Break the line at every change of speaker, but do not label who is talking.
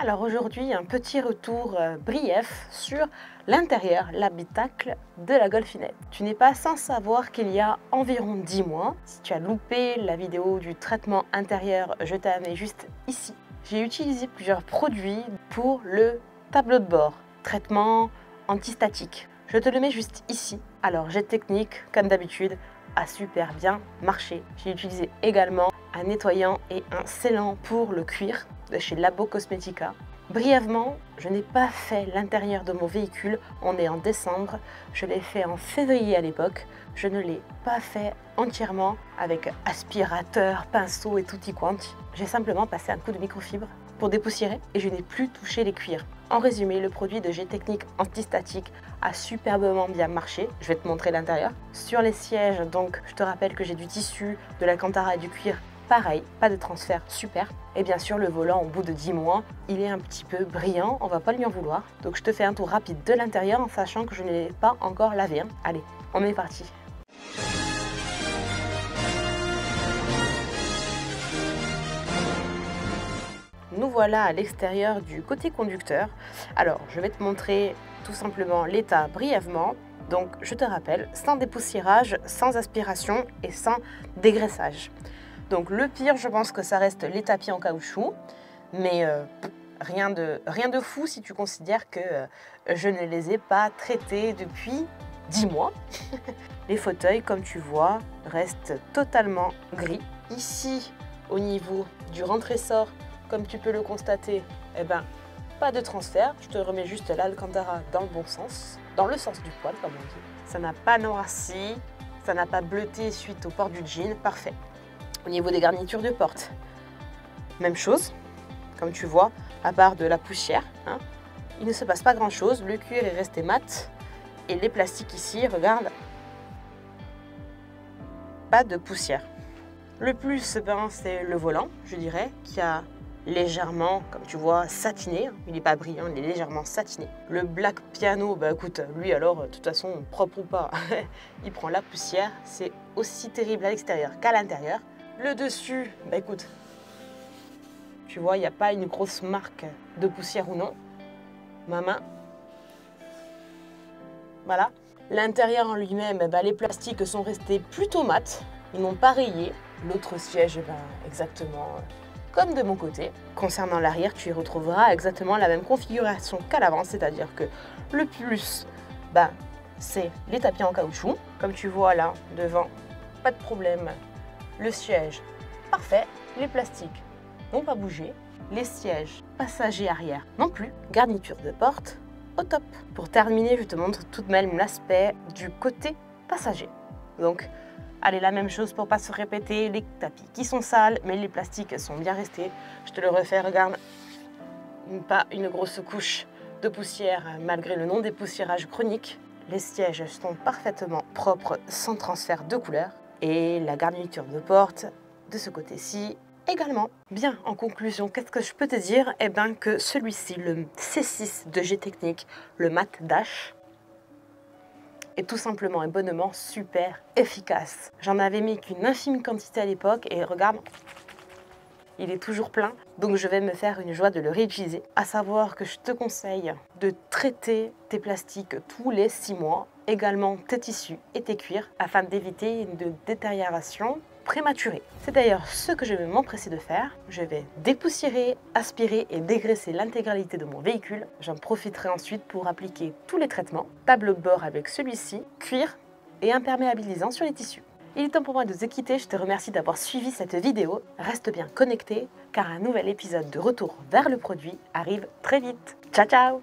Alors aujourd'hui, un petit retour brief sur l'intérieur, l'habitacle de la Golfinette. Tu n'es pas sans savoir qu'il y a environ 10 mois, si tu as loupé la vidéo du traitement intérieur, je t'ai amené juste ici. J'ai utilisé plusieurs produits pour le tableau de bord, traitement antistatique. Je te le mets juste ici. Alors, Jet Technique, comme d'habitude, a super bien marché. J'ai utilisé également un nettoyant et un scellant pour le cuir de chez Labo Cosmetica. Brièvement, je n'ai pas fait l'intérieur de mon véhicule, on est en décembre, je l'ai fait en février à l'époque, je ne l'ai pas fait entièrement avec aspirateur, pinceau et tutti quanti. J'ai simplement passé un coup de microfibre pour dépoussiérer et je n'ai plus touché les cuirs. En résumé, le produit de Jet Technique antistatique a superbement bien marché. Je vais te montrer l'intérieur. Sur les sièges, donc, je te rappelle que j'ai du tissu, de l'alcantara et du cuir. Pareil, pas de transfert, super. Et bien sûr, le volant, au bout de 10 mois, il est un petit peu brillant, on va pas lui en vouloir. Donc je te fais un tour rapide de l'intérieur en sachant que je ne l'ai pas encore lavé. Allez, on est parti. Nous voilà à l'extérieur du côté conducteur. Alors, je vais te montrer tout simplement l'état brièvement. Donc, je te rappelle, sans dépoussiérage, sans aspiration et sans dégraissage. Donc, le pire, je pense que ça reste les tapis en caoutchouc. Mais rien de fou si tu considères que je ne les ai pas traités depuis 10 mois. Les fauteuils, comme tu vois, restent totalement gris. Ici, au niveau du rentrée-sort, comme tu peux le constater, pas de transfert. Je te remets juste l'alcantara dans le bon sens, dans le sens du poil, comme on dit. Ça n'a pas noirci, ça n'a pas bleuté suite au port du jean, parfait. Au niveau des garnitures de porte, même chose, comme tu vois, à part de la poussière, il ne se passe pas grand-chose. Le cuir est resté mat et les plastiques ici, regarde, pas de poussière. Le plus, c'est le volant, je dirais, qui a légèrement, comme tu vois, satiné. Il n'est pas brillant, il est légèrement satiné. Le black piano, écoute, lui alors, de toute façon, propre ou pas, il prend la poussière. C'est aussi terrible à l'extérieur qu'à l'intérieur. Le dessus, écoute, tu vois, il n'y a pas une grosse marque de poussière ou non. Ma main, voilà. L'intérieur en lui-même, les plastiques sont restés plutôt mat. Ils n'ont pas rayé. L'autre siège, exactement comme de mon côté. Concernant l'arrière, tu y retrouveras exactement la même configuration qu'à l'avant, c'est-à-dire que le plus, c'est les tapis en caoutchouc. Comme tu vois là, devant, pas de problème. Le siège, parfait. Les plastiques n'ont pas bougé. Les sièges passagers arrière non plus. Garniture de porte, au top. Pour terminer, je te montre tout de même l'aspect du côté passager. Donc, allez, la même chose pour pas se répéter, les tapis qui sont sales, mais les plastiques sont bien restés. Je te le refais, regarde, pas une grosse couche de poussière malgré le non-dépoussiérage chronique. Les sièges sont parfaitement propres, sans transfert de couleur. Et la garniture de porte, de ce côté-ci, également. Bien, en conclusion, qu'est-ce que je peux te dire? Que celui-ci, le C6 de Jet Technique, le Mat Dash, est tout simplement et bonnement super efficace. J'en avais mis qu'une infime quantité à l'époque et regarde, il est toujours plein. Donc je vais me faire une joie de le réutiliser. À savoir que je te conseille de traiter tes plastiques tous les 6 mois, également tes tissus et tes cuirs, afin d'éviter une détérioration prématurée. C'est d'ailleurs ce que je vais m'empresser de faire. Je vais dépoussiérer, aspirer et dégraisser l'intégralité de mon véhicule. J'en profiterai ensuite pour appliquer tous les traitements. Tableau de bord avec celui-ci, cuir et imperméabilisant sur les tissus. Il est temps pour moi de te quitter. Je te remercie d'avoir suivi cette vidéo. Reste bien connecté car un nouvel épisode de Retour vers le produit arrive très vite. Ciao ciao!